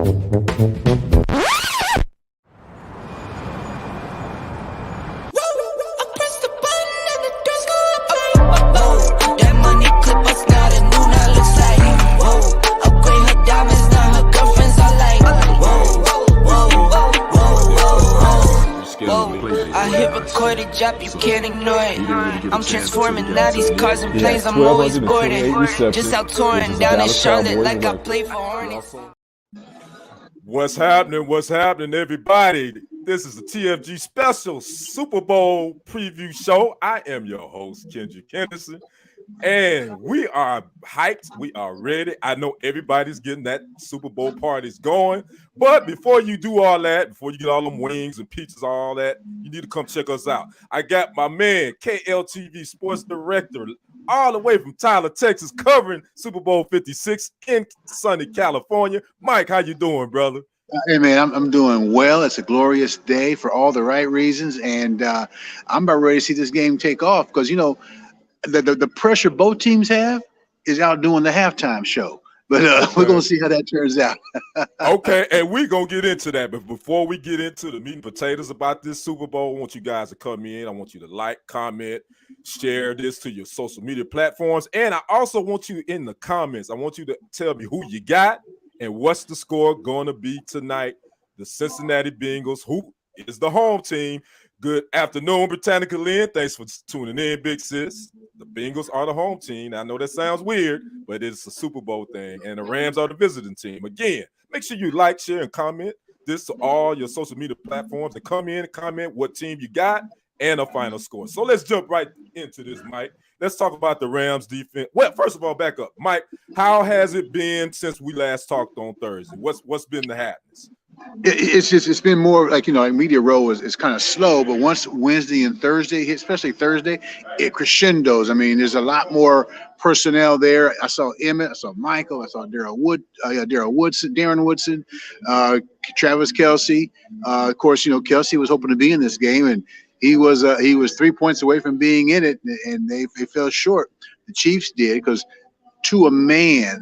Job, you can't ignore it. I'm transforming now these cars and planes. I'm always boarding. Just out touring down in Charlotte like I play for Hornets. What's happening? What's happening, everybody? This is the TFG special Super Bowl preview show. I am your host, Kendrick Henderson, and we are hyped. We are ready. I know everybody's getting that Super Bowl parties going, but before you do all that, before you get all them wings and pizzas, all that, you need to come check us out. I got my man, KLTV Sports Director, all the way from Tyler, Texas, covering Super Bowl 56 in sunny California. Mike, how you doing, brother? Hey, man, I'm doing well. It's a glorious day for all the right reasons, and I'm about ready to see this game take off because, you know, the pressure both teams have is outdoing the halftime show. But we're going to see how that turns out. Okay, and we're going to get into that. But before we get into the meat and potatoes about this Super Bowl, I want you guys to come in. I want you to like, comment, share this to your social media platforms. And I also want you in the comments, I want you to tell me who you got and what's the score going to be tonight. The Cincinnati Bengals, who is the home team. Good afternoon, Britannica Lynn. Thanks for tuning in, Big Sis. The Bengals are the home team. I know that sounds weird, but it's a Super Bowl thing, and the Rams are the visiting team. Again, make sure you like, share, and comment this to all your social media platforms, and come in and comment what team you got and a final score. So let's jump right into this, Mike. Let's talk about the Rams defense. Well, first of all, back up. Mike, how has it been since we last talked on Thursday? What's been the happenings? It's been more like, you know, media row is kind of slow, but once Wednesday and Thursday hit, especially Thursday, it crescendos. I mean, there's a lot more personnel there. I saw Emmett, I saw Michael, I saw Darren Woodson, Travis Kelce. Of course, you know, Kelce was hoping to be in this game, and he was 3 points away from being in it, and they fell short. The Chiefs did, because to a man,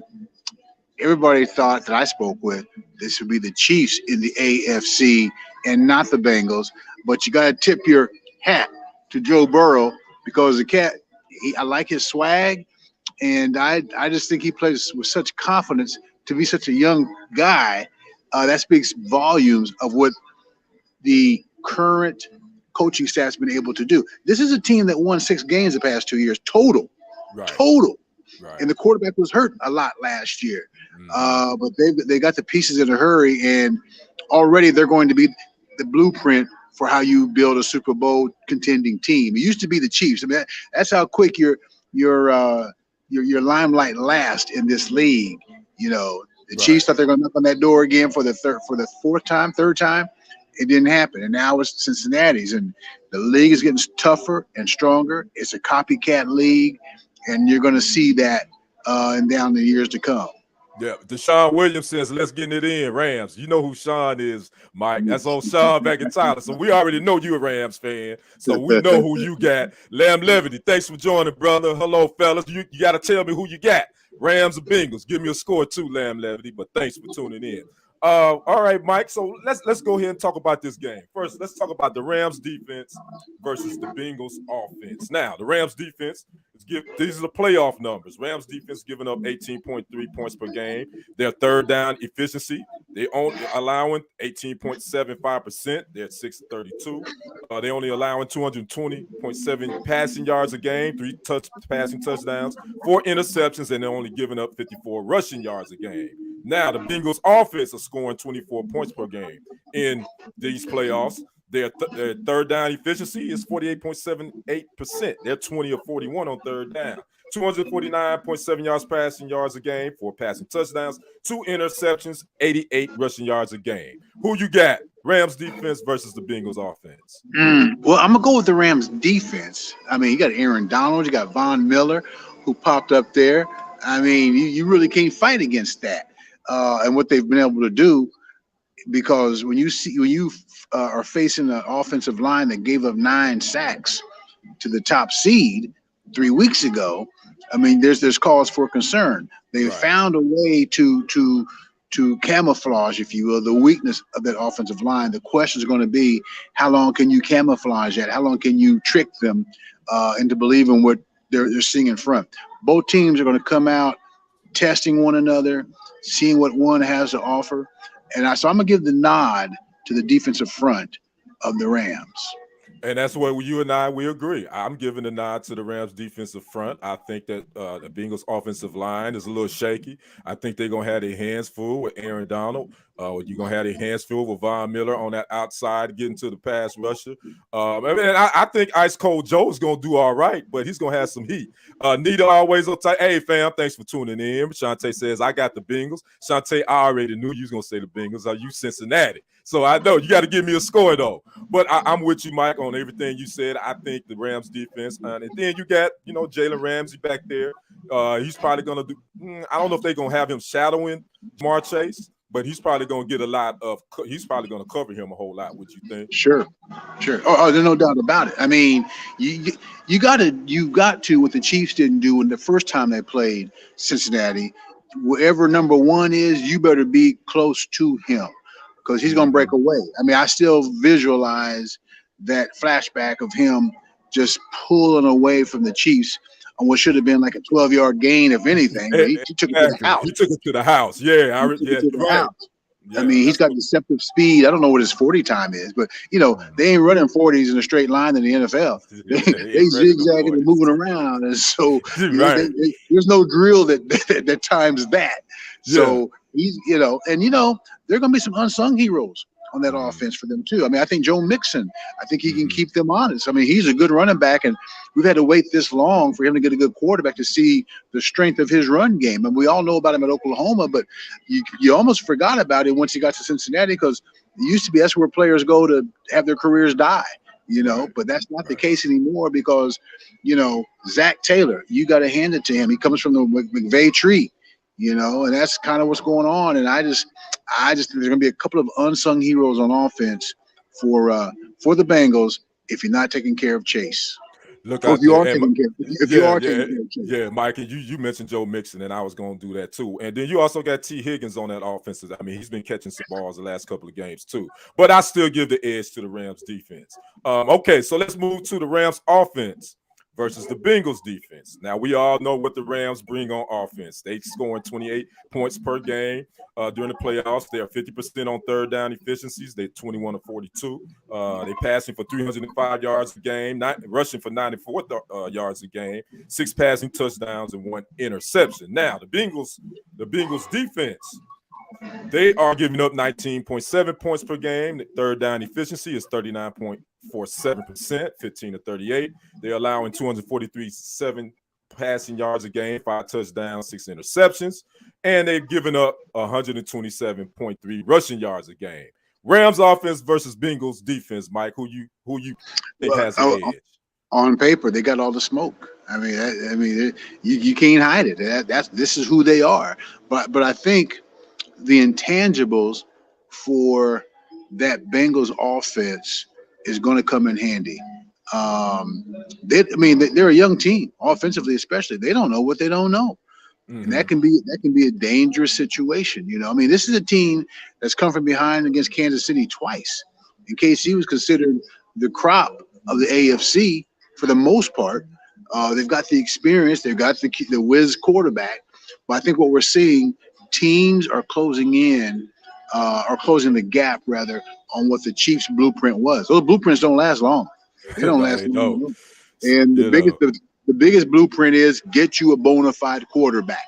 everybody thought that I spoke with, this would be the Chiefs in the AFC and not the Bengals. But you got to tip your hat to Joe Burrow, because the cat, I like his swag, and I just think he plays with such confidence to be such a young guy. That speaks volumes of what the current coaching staff's been able to do. This is a team that won 6 games the past 2 years total. Right. Total. Right. And the quarterback was hurt a lot last year. But they got the pieces in a hurry, and already they're going to be the blueprint for how you build a Super Bowl contending team. It used to be the Chiefs. I mean, that's how quick your limelight lasts in this league. You know, the Chiefs thought they're going to knock on that door again for the third time. It didn't happen, and now it's Cincinnati's, and the league is getting tougher and stronger. It's a copycat league, and you're going to see that down the years to come. Yeah, Deshaun Williams says, let's get it in, Rams. You know who Sean is, Mike. That's old Sean back in Tyler. So we already know you're a Rams fan. So we know who you got. Lamb Levity, thanks for joining, brother. Hello, fellas. You got to tell me who you got. Rams or Bengals. Give me a score too, Lamb Levity, but thanks for tuning in. All right, Mike. So let's go ahead and talk about this game. First, let's talk about the Rams defense versus the Bengals offense. Now, the Rams defense these are the playoff numbers. Rams defense giving up 18.3 points per game. Their third down efficiency, they only allowing 18.75%. They're at 632. They only allowing 220.7 passing yards a game, 3 passing touchdowns, 4 interceptions, and they're only giving up 54 rushing yards a game. Now, the Bengals offense are scoring 24 points per game in these playoffs. Their third down efficiency is 48.78%. They're 20 of 41 on third down. 249.7 yards passing yards a game, 4 passing touchdowns, 2 interceptions, 88 rushing yards a game. Who you got? Rams defense versus the Bengals offense. Well, I'm going to go with the Rams defense. I mean, you got Aaron Donald, you got Von Miller, who popped up there. I mean, you really can't fight against that. And what they've been able to do, because when you are facing an offensive line that gave up 9 sacks to the top seed 3 weeks ago, I mean, there's cause for concern. They found a way to to camouflage, if you will, the weakness of that offensive line. The question is going to be, how long can you camouflage that? How long can you trick them into believing what they're seeing in front? Both teams are going to come out testing one another, seeing what one has to offer. And so I'm going to give the nod to the defensive front of the Rams. And that's where you and I, we agree. I'm giving a nod to the Rams defensive front. I think that the Bengals offensive line is a little shaky. I think they're going to have their hands full with Aaron Donald. You're going to have their hands full with Von Miller on that outside, getting to the pass rusher. I think Ice Cold Joe is going to do all right, but he's going to have some heat. Nita always on tight. Hey, fam, thanks for tuning in. Shante says, I got the Bengals. Shante, I already knew you was going to say the Bengals. Are you Cincinnati? So I know you got to give me a score, though. But I'm with you, Mike, on everything you said. I think the Rams defense, and then you got, Jalen Ramsey back there. He's probably going to do, I don't know if they're going to have him shadowing Jamar Chase, but he's probably going to get he's probably going to cover him a whole lot. What you think? Sure. Oh, there's no doubt about it. I mean, you got to, what the Chiefs didn't do in the first time they played Cincinnati, wherever number one is, you better be close to him, because he's going to break away. I mean, I still visualize that flashback of him just pulling away from the Chiefs on what should have been like a 12-yard gain, if anything. He took it to the house. He took it to the house. Yeah, house. Yeah, I mean, he's got deceptive speed. I don't know what his 40 time is, but, they ain't running 40s in a straight line in the NFL. They zigzagging and moving around. And so there's no drill that times that. So he's, there are going to be some unsung heroes on that offense for them too. I mean, I think Joe Mixon, I think he can keep them honest. I mean, he's a good running back, and we've had to wait this long for him to get a good quarterback to see the strength of his run game. And we all know about him at Oklahoma, but you almost forgot about it once he got to Cincinnati, because it used to be that's where players go to have their careers die, but that's not the case anymore, because, Zach Taylor, you got to hand it to him. He comes from the McVay tree. And that's kind of what's going on. And I just think there's going to be a couple of unsung heroes on offense for the Bengals if you're not taking care of Chase. If you are taking care of Chase. Yeah, Mike, and you mentioned Joe Mixon, and I was going to do that too. And then you also got T. Higgins on that offense. I mean, he's been catching some balls the last couple of games too. But I still give the edge to the Rams defense. Okay, so let's move to the Rams offense versus the Bengals defense. Now, we all know what the Rams bring on offense. They scoring 28 points per game during the playoffs. They are 50% on third down efficiencies. They're 21 of 42. They're passing for 305 yards a game, rushing for 94 yards a game, 6 passing touchdowns, and 1 interception. Now, the Bengals defense, they are giving up 19.7 points per game. The third down efficiency is 39.47%, 15 to 38. They're allowing 243 passing yards a game, 5 touchdowns, 6 interceptions, and they're giving up 127.3 rushing yards a game. Rams offense versus Bengals defense, Mike. Who you think has the edge? On paper, they got all the smoke. I mean, you can't hide it. This is who they are. But I think the intangibles for that Bengals offense is going to come in handy. They're a young team, offensively especially. They don't know what they don't know. And that can be a dangerous situation. This is a team that's come from behind against Kansas City twice. And KC was considered the crop of the AFC for the most part. They've got the experience, they've got the whiz quarterback. But I think what we're seeing, teams are closing the gap rather on what the Chiefs' blueprint was. Those blueprints don't last long. They don't last long. And the biggest blueprint is get you a bona fide quarterback.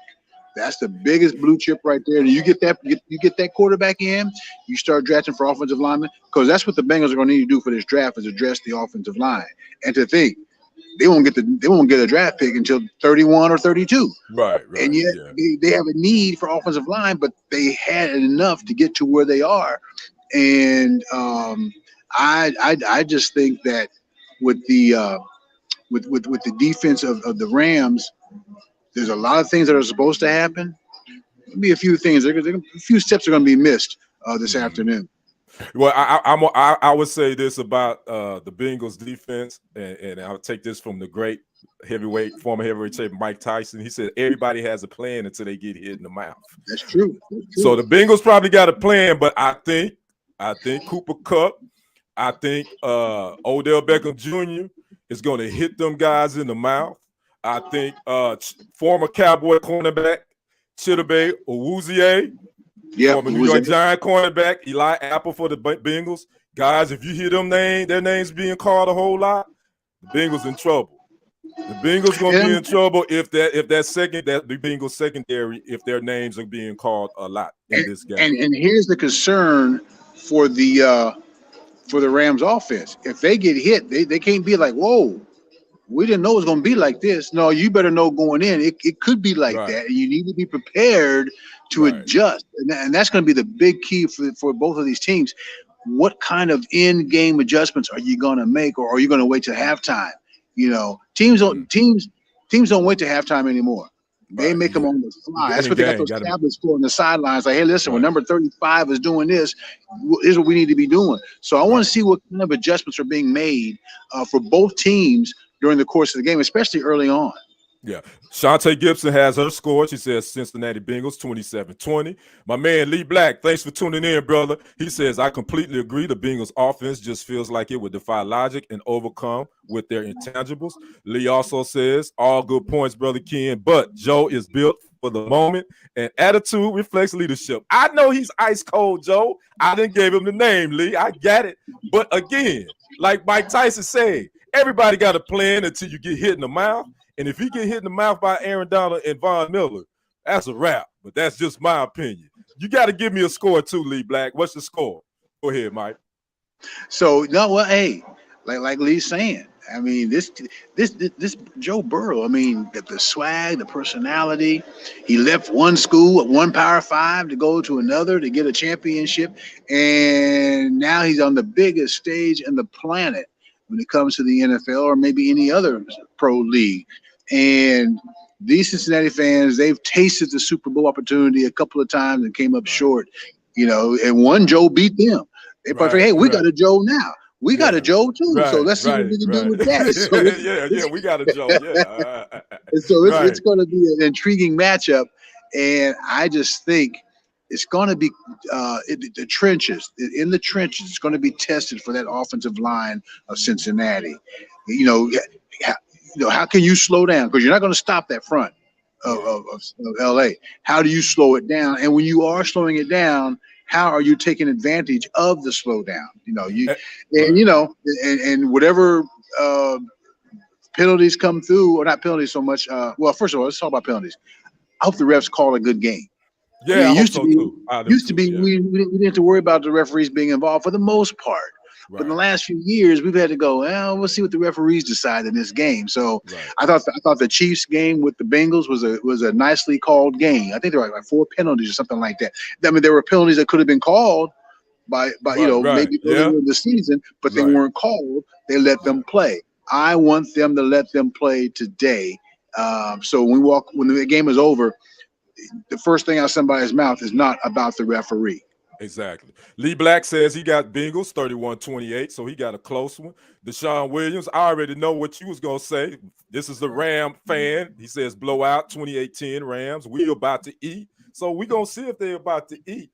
That's the biggest blue chip right there. And you get that quarterback in, you start drafting for offensive linemen, because that's what the Bengals are going to need to do for this draft, is address the offensive line. And to think they won't get a draft pick until 31 or 32. Right. And yet they have a need for offensive line, but they had enough to get to where they are. And I just think that with the defense of the Rams, there's a lot of things that are supposed to happen. There'll be a few things. A few steps are going to be missed this afternoon. Well, I would say this about the Bengals defense, and I'll take this from the great former heavyweight champion Mike Tyson. He said everybody has a plan until they get hit in the mouth. That's true. So the Bengals probably got a plan, but I think Cooper Kupp, I think Odell Beckham Jr. is going to hit them guys in the mouth. I think former Cowboy cornerback Chidobe Awuzie, former New York Giant cornerback Eli Apple for the Bengals. Guys, if you hear their names being called a whole lot, the Bengals in trouble. The Bengals gonna be in trouble if the Bengals secondary, if their names are being called a lot in this game. And here's the concern for the Rams offense. If they get hit, they can't be like, whoa, we didn't know it was gonna be like this. No, you better know going in, it could be like that. And you need to be prepared to adjust. And that's gonna be the big key for both of these teams. What kind of in-game adjustments are you gonna make, or are you gonna wait till halftime? You know, teams don't wait till halftime anymore. They make them on the fly. That's what they got those tablets for on the sidelines. Like, hey, listen, when number 35 is doing this, here's what we need to be doing. So I want to see what kind of adjustments are being made for both teams during the course of the game, especially early on. Yeah. Shantae Gibson has her score. She says Cincinnati Bengals 27-20. My man Lee Black, thanks for tuning in, brother. He says, I completely agree. The Bengals offense just feels like it would defy logic and overcome with their intangibles. Lee also says, all good points, brother Ken, but Joe is built for the moment and attitude reflects leadership. I know he's ice cold, Joe. I didn't give him the name, Lee. I get it. But again, like Mike Tyson said, everybody got a plan until you get hit in the mouth. And if he get hit in the mouth by Aaron Donald and Von Miller, that's a wrap. But that's just my opinion. You got to give me a score too, Lee Black. What's the score? Go ahead, Mike. So no, well, hey, like Lee's saying, I mean, this Joe Burrow, I mean, the swag, the personality. He left one school at one Power 5 to go to another to get a championship, and now he's on the biggest stage in the planet when it comes to the NFL or maybe any other pro league. And these Cincinnati fans, they've tasted the Super Bowl opportunity a couple of times and came up short, you know, and one Joe beat them. They probably think, hey, we got a Joe now. We got a Joe too. So let's see what we can do with that. So we got a Joe. Yeah. And so it's going to be an intriguing matchup. And I just think it's going to be the trenches. In the trenches, it's going to be tested for that offensive line of Cincinnati. You know, how can you slow down? Because you're not going to stop that front of LA. How do you slow it down? And when you are slowing it down, how are you taking advantage of the slowdown? You know, and whatever penalties come through, or not penalties so much. Well, first of all, let's talk about penalties. I hope the refs call a good game. Yeah, I mean, it used to be we didn't have to worry about the referees being involved for the most part. But in the last few years, we've had to go, well, we'll see what the referees decide in this game. So I thought the Chiefs game with the Bengals was a nicely called game. I think there were like 4 penalties or something like that. I mean, there were penalties that could have been called by maybe earlier in the season, but they weren't called. They let them play. I want them to let them play today. So when the game is over, the first thing out of somebody's mouth is not about the referee. Exactly. Lee Black says he got Bengals 31-28, so he got a close one. Deshaun Williams, I already know what you was going to say. This is the Ram fan. He says blowout 28-10 Rams. We about to eat. So we're going to see if they're about to eat.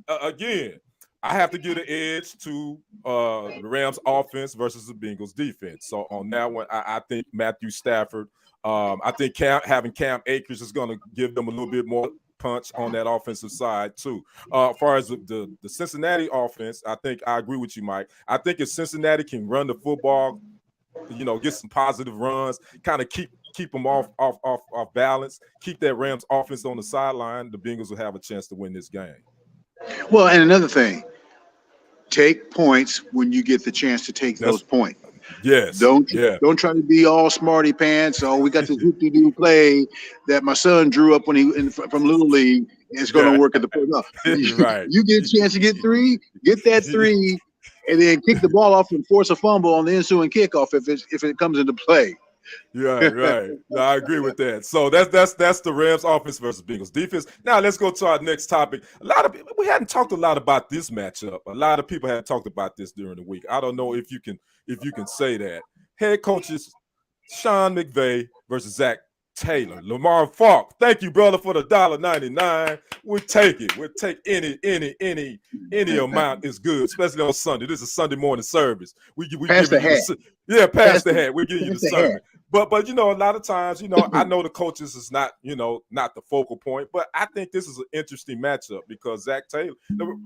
Again, I have to give an edge to the Rams offense versus the Bengals defense. So on that one, I think Matthew Stafford, I think having Cam Akers is going to give them a little bit more punch on that offensive side too. As far as the Cincinnati offense, I think I agree with you, Mike. I think if Cincinnati can run the football, get some positive runs, kind of keep them off balance, keep that Rams offense on the sideline, the Bengals will have a chance to win this game. Well, and another thing, take points when you get the chance to take those points. Yes. Don't try to be all smarty pants. Oh, we got this hoopty-doo play that my son drew up from Little League. And it's going to work at the point. No. You get a chance to get 3, get that 3, and then kick the ball off and force a fumble on the ensuing kickoff if it comes into play. Yeah, right. No, I agree with that. So that's the Rams offense versus Bengals defense. Now let's go to our next topic. A lot of people, we hadn't talked a lot about this matchup. A lot of people had talked about this during the week. I don't know if you can say that. Head coaches Sean McVay versus Zach Taylor. Lamar Falk. Thank you, brother, for the $1.99. We'll take it. We'll take any amount is good, especially on Sunday. This is Sunday morning service. We pass give the hat. Pass the hat. We give you the sermon. But you know, a lot of times, you know, I know the coaches is not, you know, not the focal point, but I think this is an interesting matchup because Zach Taylor,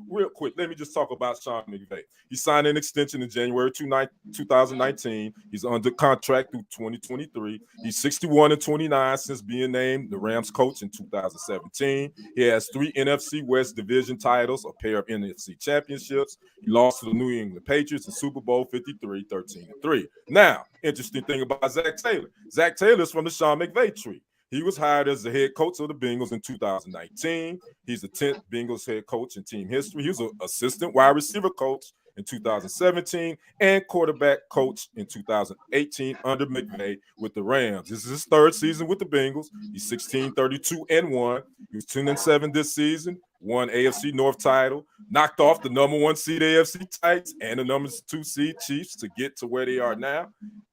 real quick, let me just talk about Sean McVay. He signed an extension in January 2019. He's under contract through 2023. He's 61-29 since being named the Rams coach in 2017. He has 3 NFC West division titles, a pair of NFC championships. He lost to the New England Patriots in Super Bowl 53, 13-3. Now, interesting thing about Zach Taylor. Zach Taylor's from the Sean McVay tree. He was hired as the head coach of the Bengals in 2019. He's the 10th Bengals head coach in team history. He was an assistant wide receiver coach in 2017 and quarterback coach in 2018 under McVay with the Rams. This is his 3rd season with the Bengals. He's 16-32-1. He was 10-7 this season. Won AFC North title, knocked off the number 1 seed AFC Titans and the number 2 seed Chiefs to get to where they are now.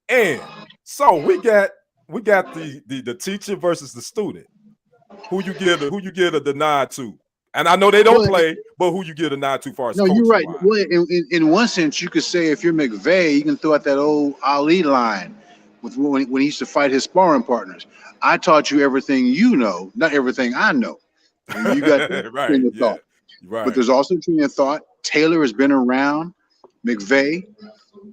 And so we got the teacher versus the student. Who you give the nod to? And I know they don't play, but who you give the nod to far as coaching? You're right. Well, in one sense, you could say if you're McVay, you can throw out that old Ali line with when he used to fight his sparring partners. I taught you everything you know, not everything I know. And you got that train of thought. Right. But there's also a train of thought. Taylor has been around McVay.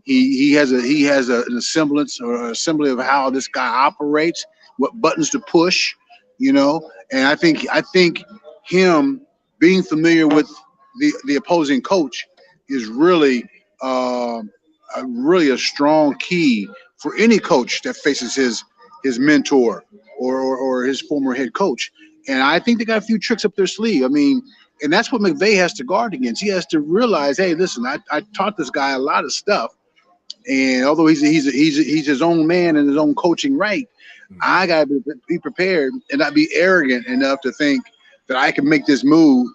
He has an semblance or an assembly of how this guy operates, what buttons to push, you know. And I think him being familiar with the opposing coach is really a strong key for any coach that faces his mentor or his former head coach. And I think they got a few tricks up their sleeve. I mean, and that's what McVay has to guard against. He has to realize, hey, listen, I taught this guy a lot of stuff, and although he's his own man and his own coaching right, I got to be prepared and not be arrogant enough to think that I can make this move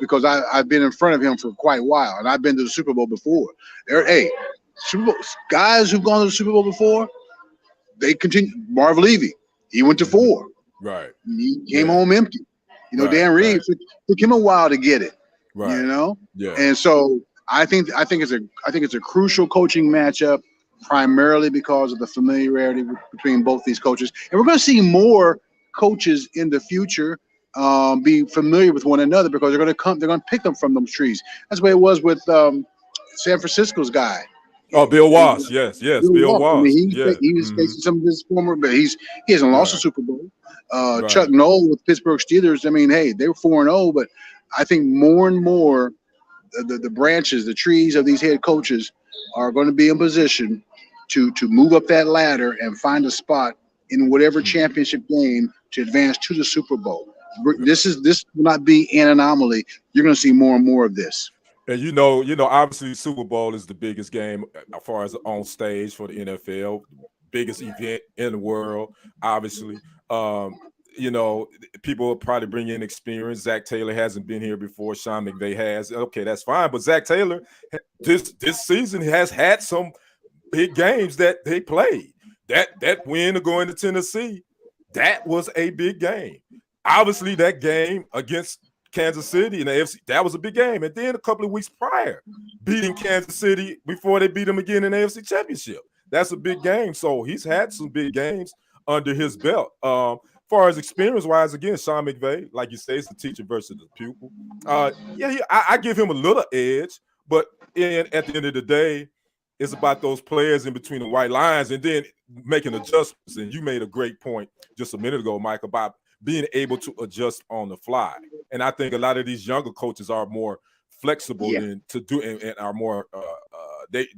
because I've been in front of him for quite a while, and I've been to the Super Bowl before. Super Bowl guys who've gone to the Super Bowl before, they continue. Marv Levy, he went to 4. Right. He came home empty. You know, Dan Reeves took him a while to get it. Right. You know? Yeah. And so I think it's a crucial coaching matchup, primarily because of the familiarity between both these coaches. And we're going to see more coaches in the future be familiar with one another because they're going to pick them from those trees. That's the way it was with San Francisco's guy. Oh, Bill Walsh. Yes, Bill Walsh. I mean, he was facing some of his former, but he hasn't lost a Super Bowl. Chuck Noll with Pittsburgh Steelers. I mean, hey, they were 4-0, but I think more and more the branches, the trees of these head coaches are going to be in position to move up that ladder and find a spot in whatever championship game to advance to the Super Bowl. This will not be an anomaly. You're going to see more and more of this. And you know, obviously Super Bowl is the biggest game as far as on stage for the NFL, biggest event in the world, obviously. You know, people will probably bring in experience. Zach Taylor hasn't been here before. Sean McVay has. Okay, that's fine. But Zach Taylor, this season has had some big games that they played. That win to go into Tennessee, that was a big game. Obviously, that game against Kansas City in the AFC, that was a big game. And then a couple of weeks prior, beating Kansas City before they beat them again in the AFC Championship. That's a big game. So he's had some big games under his belt. Far as experience-wise, again, Sean McVay, like you say, is the teacher versus the pupil. I give him a little edge, but at the end of the day, it's about those players in between the white lines and then making adjustments. And you made a great point just a minute ago, Mike, about being able to adjust on the fly. And I think a lot of these younger coaches are more flexible and are more they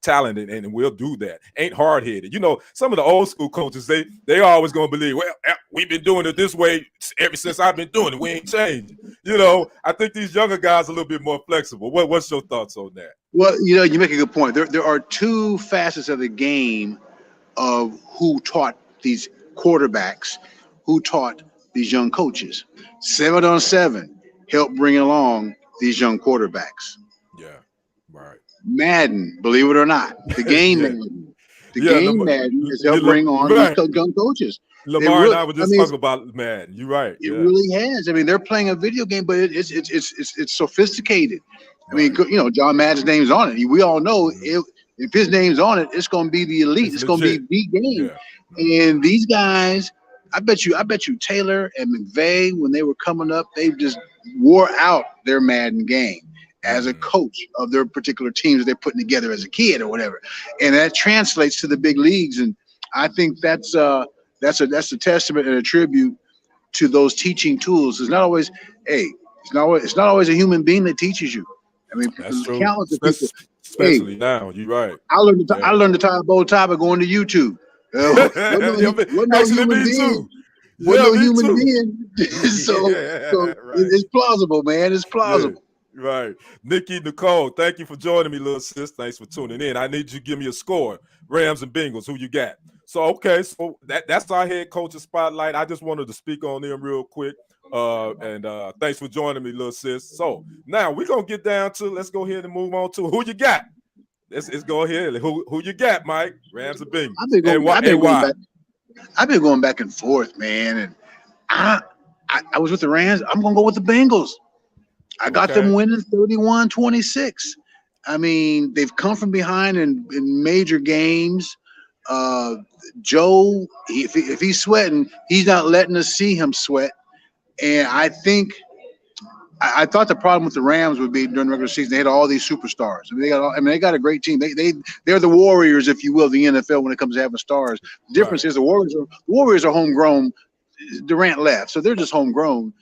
talented and will do that. Ain't hard-headed. You know, some of the old school coaches, they always gonna believe, well, we've been doing it this way ever since I've been doing it. We ain't changing. You know, I think these younger guys are a little bit more flexible. What's your thoughts on that? Well, you know, you make a good point. There are two facets of the game of who taught these quarterbacks, who taught these young coaches. 7-on-7 helped bring along these young quarterbacks. Yeah, right. Madden, believe it or not, the game Yeah. Madden. Yeah, Madden has helped bring on these young coaches. Lamar and I were just talking about Madden. You're right. It really has. I mean, they're playing a video game, but it's sophisticated. I mean, you know, John Madden's name's on it. We all know if his name's on it, it's going to be the elite. It's going to be the game. Yeah. And these guys, I bet you Taylor and McVay, when they were coming up, they just wore out their Madden game as a coach of their particular teams that they're putting together as a kid or whatever. And that translates to the big leagues. And I think that's a testament and a tribute to those teaching tools. It's not always, it's not always a human being that teaches you. I mean, that's true. Especially now, you're right. I learned to tie a bow tie by going to YouTube. It's plausible, man. It's plausible. Right. Nikki Nicole, thank you for joining me, little sis. Thanks for tuning in. I need you to give me a score. Rams and Bengals, who you got? So that's our head coach's spotlight. I just wanted to speak on them real quick. And thanks for joining me, little sis. So now we're gonna get down to, let's go ahead and move on to who you got. Let's go ahead. Who you got, Mike? Rams and Bengals. I've been going back and forth, man. And I was with the Rams. I'm gonna go with the Bengals. I got them winning 31-26. I mean, they've come from behind in major games. Joe, if he's sweating, he's not letting us see him sweat. And I thought the problem with the Rams would be during the regular season, they had all these superstars. I mean, they got a great team. They're the Warriors, if you will, the NFL when it comes to having stars. The difference is the Warriors are homegrown. Durant left, so they're just homegrown.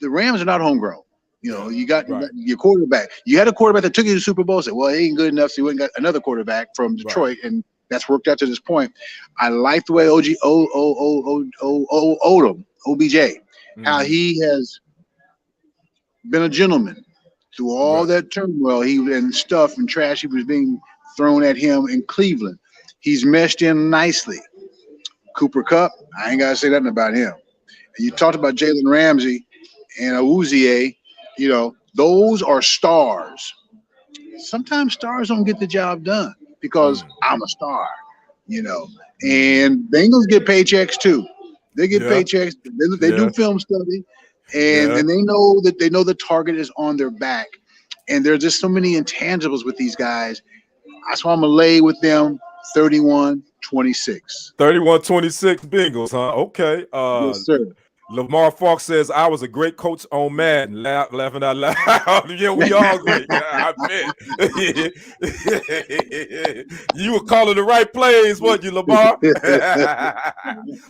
The Rams are not homegrown. You know, you got your quarterback. You had a quarterback that took you to the Super Bowl. Said, "Well, he ain't good enough." So you went and got another quarterback from Detroit, and that's worked out to this point. I like the way OBJ, how he has been a gentleman through all that turmoil and stuff and trash he was being thrown at him in Cleveland. He's meshed in nicely. Cooper Kupp, I ain't gotta say nothing about him. And you talked about Jalen Ramsey and Awuzie. You know, those are stars. Sometimes stars don't get the job done because I'm a star, you know. And Bengals get paychecks too. They get paychecks. They do film study, and they know the target is on their back. And there's just so many intangibles with these guys. That's why I'm gonna lay with them 31-26. 31-26 Bengals, huh? Okay. Yes, sir. Lamar Fox says, I was a great coach on Madden. Laughing out loud. Yeah, we all great. I bet. You were calling the right plays, weren't you, Lamar?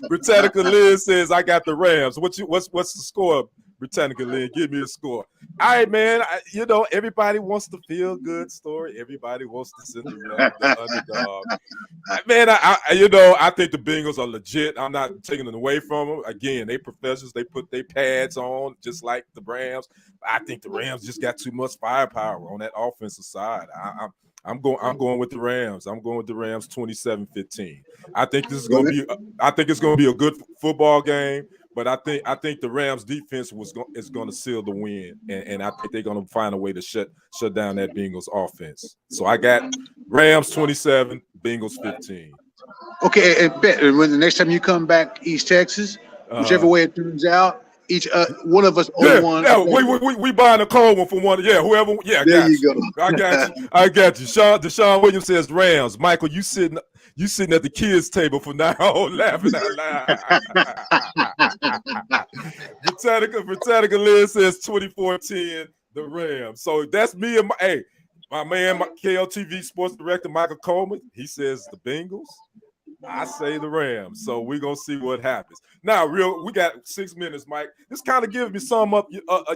Britannica Liz says, I got the Rams. What's the score, Britannica Liz? Give me a score. All right, man. You know, everybody wants the feel-good story. Everybody wants to send the underdog. Man, I think the Bengals are legit. I'm not taking it away from them. Again, they professionals. They put their pads on just like the Rams. I think the Rams just got too much firepower on that offensive side. I'm going with the Rams. I'm going with the Rams 27-15. I think it's going to be a good football game. But I think the Rams defense is going to seal the win, and I think they're going to find a way to shut down that Bengals offense. So I got Rams 27, Bengals 15. Okay, and when the next time you come back East Texas, whichever way it turns out, each one of us owe one. Yeah, we buying a cold one for one. Yeah, whoever. Yeah, there you go. I got you. Deshaun Williams says Rams. Michael, you sitting at the kids' table for now, laughing out loud. Britannica Liz says 24-10 the Rams. So that's me and my man, my KLTV sports director Michael Coleman. He says the Bengals. I say the Rams. So we're gonna see what happens. Now, we got 6 minutes, Mike. This kind of gives me some up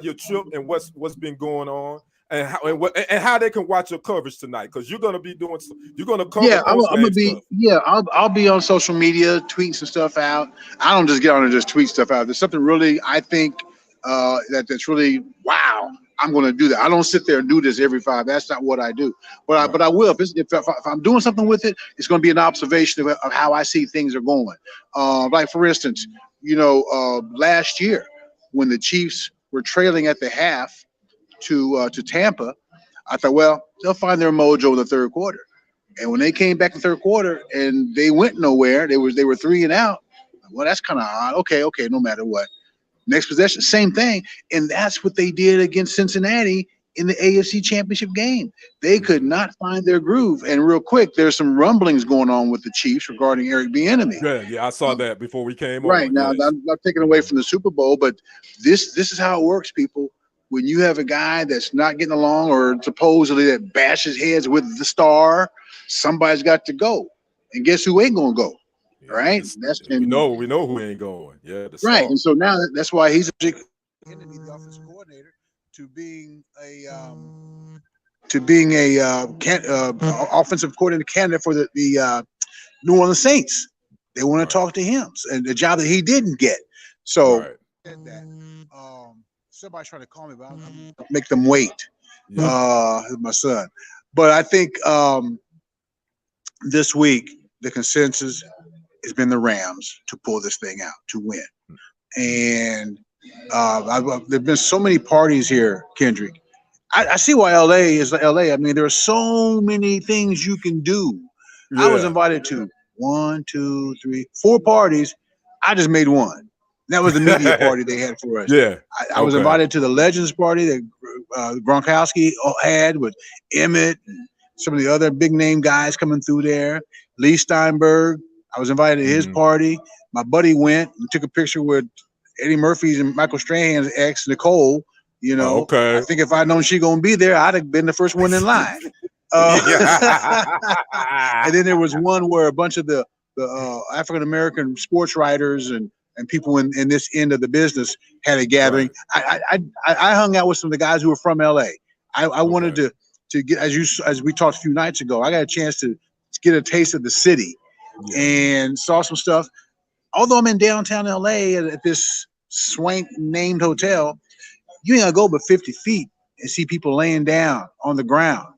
your trip and what's been going on. And how they can watch your coverage tonight, because you're gonna be doing. You're gonna cover. Yeah, I'm gonna be. Stuff. Yeah, I'll be on social media, tweeting some stuff out. I don't just get on and just tweet stuff out. There's something really, I think, that's really wow. I'm going to do that. I don't sit there and do this every 5. That's not what I do. But I will. If I'm doing something with it, it's going to be an observation of how I see things are going. Like for instance, last year when the Chiefs were trailing at the half to Tampa, I thought, well, they'll find their mojo in the third quarter. And when they came back in the third quarter and they went nowhere, they were 3 and out. Well, that's kind of odd. Okay, no matter what. Next possession, same thing. And that's what they did against Cincinnati in the AFC Championship game. They could not find their groove. And real quick, there's some rumblings going on with the Chiefs regarding Eric Bieniemy. Yeah, I saw that before we came right on. Now, yes. I'm not taking away from the Super Bowl, but this is how it works, people. When you have a guy that's not getting along or supposedly that bashes heads with the star, somebody's got to go. And guess who ain't going to go? Right? We know who ain't going. Yeah, right. And so now that's why he's the offensive coordinator to being a offensive coordinator candidate for the New Orleans Saints. They want to talk to him, and the job that he didn't get. So somebody's trying to call me, but I'm make them wait. My son. But I think this week the consensus has been the Rams to pull this thing out, to win. And there've been so many parties here, Kendrick. I see why LA is LA. I mean, there are so many things you can do. Yeah. I was invited to 1, 2, 3, 4 parties. I just made one. That was the media party they had for us. Yeah. I was invited to the Legends party that Gronkowski had with Emmett and some of the other big name guys coming through there. Lee Steinberg. I was invited to his party. My buddy went and took a picture with Eddie Murphy's and Michael Strahan's ex, Nicole. I think if I'd known she gonna be there, I'd have been the first one in line. And then there was one where a bunch of the African American sports writers and people in this end of the business had a gathering. Right. I hung out with some of the guys who were from LA. I wanted to get, as we talked a few nights ago, I got a chance to get a taste of the city. And saw some stuff. Although I'm in downtown LA at this swank named hotel, you ain't gonna go but 50 feet and see people laying down on the ground.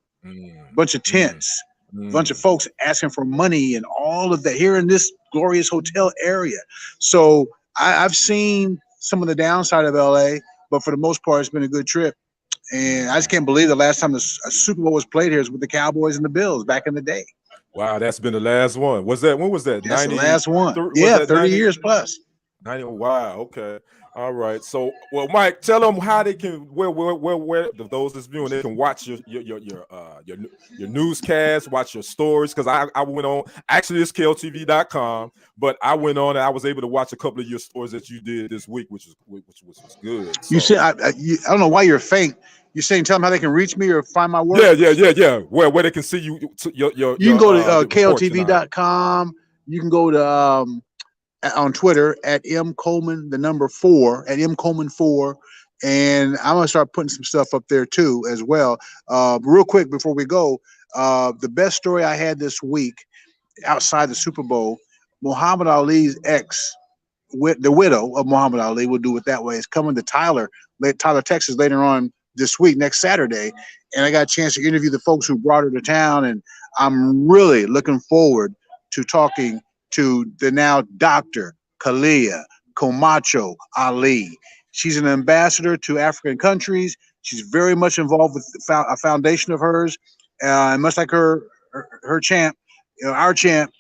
Bunch of tents, bunch of folks asking for money and all of that here in this glorious hotel area. So I've seen some of the downside of LA, but for the most part, it's been a good trip. And I just can't believe the last time a Super Bowl was played here is with the Cowboys and the Bills back in the day. Wow, that's been the last one. When was that? That's 90, the last one. Yeah, 30 90, years plus. 90. Wow. Okay. All right. So, well, Mike, tell them how they can where those that's viewing they can watch your newscast, watch your stories. Because I went on. Actually, it's kltv.com, but I went on and I was able to watch a couple of your stories that you did this week, which was good. So. You said I don't know why you're faint. You're saying tell them how they can reach me or find my work? Yeah. Where they can see you. You can go to kltv.com. You can go to on Twitter at mcoleman, the number 4 at mcoleman4, and I'm gonna start putting some stuff up there too as well. Real quick before we go, the best story I had this week outside the Super Bowl, Muhammad Ali's ex, the widow of Muhammad Ali, we'll do it that way, is coming to Tyler, Texas later on this week, next Saturday, and I got a chance to interview the folks who brought her to town, and I'm really looking forward to talking to the now Dr. Kalia Comacho Ali. She's an ambassador to African countries. She's very much involved with a foundation of hers, and much like her champ, our champ,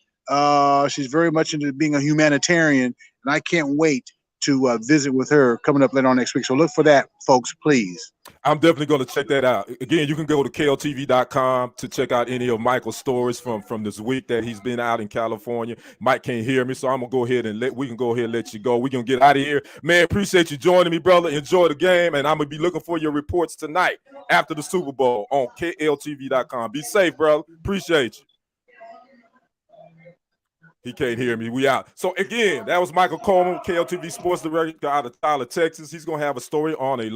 she's very much into being a humanitarian, and I can't wait to visit with her coming up later on next week. So look for that, folks, please. I'm definitely going to check that out. Again, you can go to kltv.com to check out any of Michael's stories from this week that he's been out in California. Mike can't hear me, so I'm going to go ahead and let you go. We're going to get out of here. Man, appreciate you joining me, brother. Enjoy the game, and I'm going to be looking for your reports tonight after the Super Bowl on kltv.com. Be safe, brother. Appreciate you. He can't hear me. We out. So, again, that was Michael Coleman, KLTV Sports Director out of Tyler, Texas. He's going to have a story on a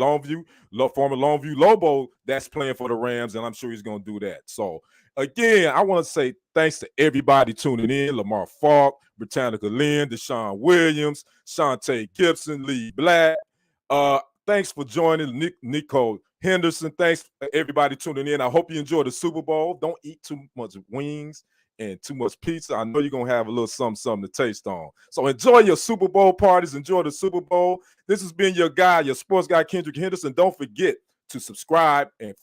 former Longview Lobo that's playing for the Rams, and I'm sure he's going to do that. So, again, I want to say thanks to everybody tuning in. Lamar Falk, Britannica Lynn, Deshaun Williams, Shantae Gibson, Lee Black. Thanks for joining Nico Henderson. Thanks everybody tuning in. I hope you enjoy the Super Bowl. Don't eat too much wings and too much pizza. I know you're going to have a little something to taste on. So enjoy your Super Bowl parties. Enjoy the Super Bowl. This has been your guy, your sports guy, Kendrick Henderson. Don't forget to subscribe and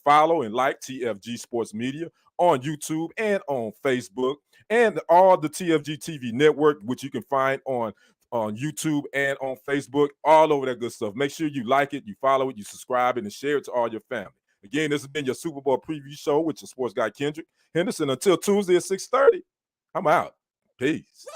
follow and like TFG Sports Media on YouTube and on Facebook and all the TFG TV network, which you can find on YouTube and on Facebook, all over that good stuff. Make sure you like it, you follow it, you subscribe it, and share it to all your family. Again, this has been your Super Bowl preview show with your sports guy, Kendrick Henderson. Until Tuesday at 6:30, I'm out. Peace.